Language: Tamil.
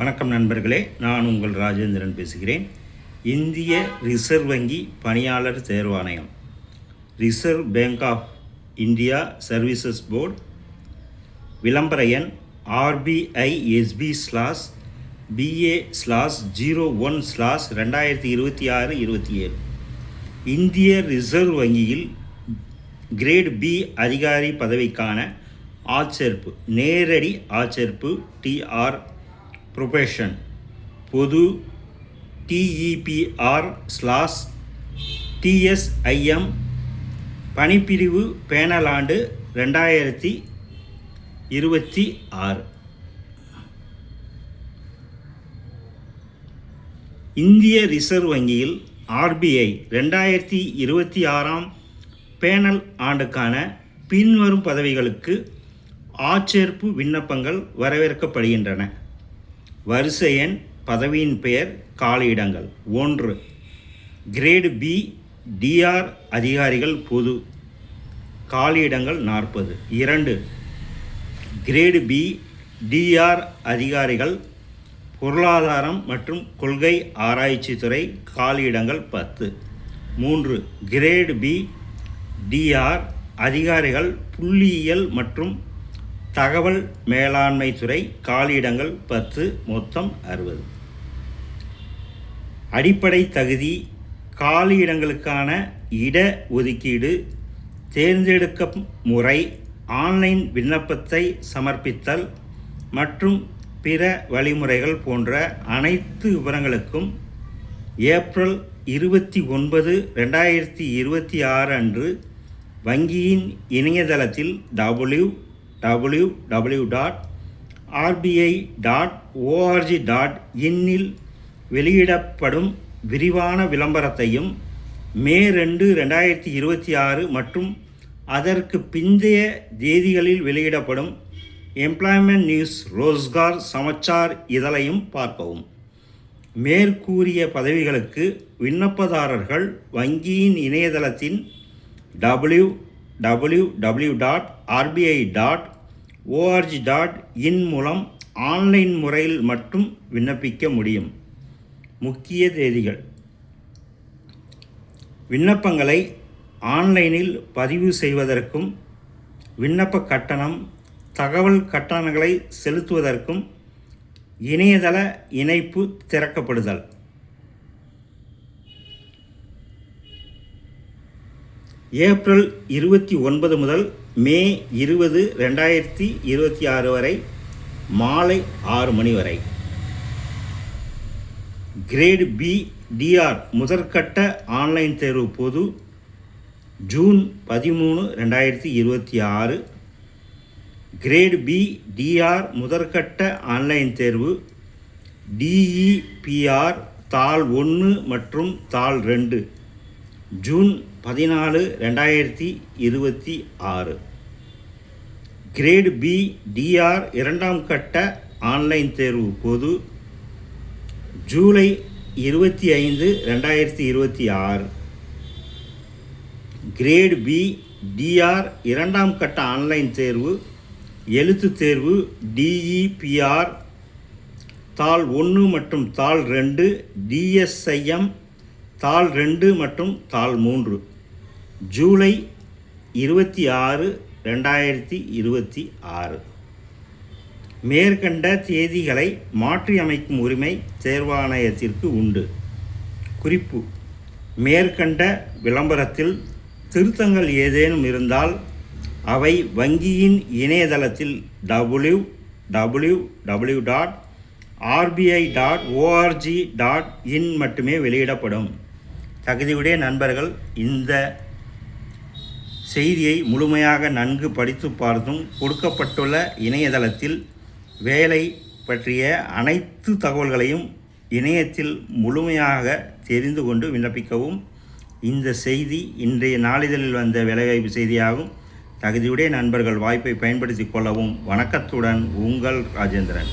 வணக்கம் நண்பர்களே, நான் உங்கள் ராஜேந்திரன் பேசுகிறேன். இந்திய ரிசர்வ் வங்கி பணியாளர் தேர்வாணையம், reserve bank of India services board, விளம்பர எண் RBISB/BA/01/2026-27. இந்திய ரிசர்வ் வங்கியில் கிரேட் பி அதிகாரி பதவிக்கான ஆட்சேர்ப்பு, நேரடி ஆட்சேர்ப்பு TR ப்ரொபேஷன் பொது TEPR/TSIM பணிப்பிரிவு பேனல் ஆண்டு 2026. இந்திய ரிசர்வ் வங்கியில் RBI 2026 பேனல் ஆண்டுக்கான பின்வரும் பதவிகளுக்கு ஆட்சேர்ப்பு விண்ணப்பங்கள் வரவேற்கப்படுகின்றன. வரிசை எண், பதவியின் பெயர், காலியிடங்கள். 1. கிரேடு பி DR அதிகாரிகள் பொது, காலியிடங்கள் 40. 2. கிரேடு பி DR அதிகாரிகள் பொருளாதாரம் மற்றும் கொள்கை ஆராய்ச்சி துறை, காலியிடங்கள் 10. 3. கிரேடு பி DR அதிகாரிகள் புள்ளியியல் மற்றும் தகவல் மேலாண்மை துறை, காலியிடங்கள் 10, மொத்தம் 60. அடிப்படை தகுதி, காலியிடங்களுக்கான இட ஒதுக்கீடு, தேர்ந்தெடுக்கும் முறை, ஆன்லைன் விண்ணப்பத்தை சமர்ப்பித்தல் மற்றும் பிற வழிமுறைகள் போன்ற அனைத்து விவரங்களுக்கும் ஏப்ரல் 29, 2026 அன்று வங்கியின் இணையதளத்தில் www.rbi.org.in இல் வெளியிடப்படும் விரிவான விளம்பரத்தையும் மே 2, 2026 மற்றும் அதற்கு பிந்தைய தேதிகளில் வெளியிடப்படும் எம்ப்ளாய்மெண்ட் நியூஸ் ரோஸ்கார் சமாச்சார் இதழையும் பார்க்கவும். மேற்கூறிய பதவிகளுக்கு விண்ணப்பதாரர்கள் வங்கியின் இணையதளத்தின் www.rbi.org.in மூலம் ஆன்லைன் முறையில் மட்டும் விண்ணப்பிக்க முடியும். முக்கிய தேதிகள்: விண்ணப்பங்களை ஆன்லைனில் பதிவு செய்வதற்கும் விண்ணப்ப கட்டணம், தகவல் கட்டணங்களை செலுத்துவதற்கும் இணையதள இணைப்பு திறக்கப்படுதல். ஏப்ரல் 29 முதல் மே 20, 2026 வரை மாலை 6 மணி வரை. கிரேடு பி DR முதற்கட்ட ஆன்லைன் தேர்வு பொது ஜூன் 13, 2026. கிரேடு பி DR முதற்கட்ட ஆன்லைன் தேர்வு DEPR தாள் 1 மற்றும் தாள் 2 ஜூன் 14, 2026. கிரேடு பி DR இரண்டாம் கட்ட ஆன்லைன் தேர்வு பொது ஜூலை 25, 2026. கிரேடு பி DR இரண்டாம் கட்ட ஆன்லைன் தேர்வு எழுத்து தேர்வு DEPR தாள் 1 மற்றும் தாள் 2 DSIM தாள் 2 மற்றும் தாள் 3 ஜூலை 26, 2026. மேற்கண்ட தேதிகளை மாற்றியமைக்கும் உரிமை தேர்வாணையத்திற்கு உண்டு. குறிப்பு: மேற்கண்ட விளம்பரத்தில் திருத்தங்கள் ஏதேனும் இருந்தால் அவை வங்கியின் இணையதளத்தில் www.rbi.org.in மட்டுமே வெளியிடப்படும். தகுதியுடைய நண்பர்கள் இந்த செய்தியை முழுமையாக நன்கு படித்து பார்த்தும் கொடுக்கப்பட்டுள்ள இணையதளத்தில் வேலை பற்றிய அனைத்து தகவல்களையும் இணையத்தில் முழுமையாக தெரிந்து கொண்டு விண்ணப்பிக்கவும். இந்த செய்தி இன்றைய நாளிதழில் வந்த வேலைவாய்ப்பு செய்தியாகும். தகுதியுடைய நண்பர்கள் வாய்ப்பை பயன்படுத்தி கொள்ளவும். வணக்கத்துடன் உங்கள் ராஜேந்திரன்.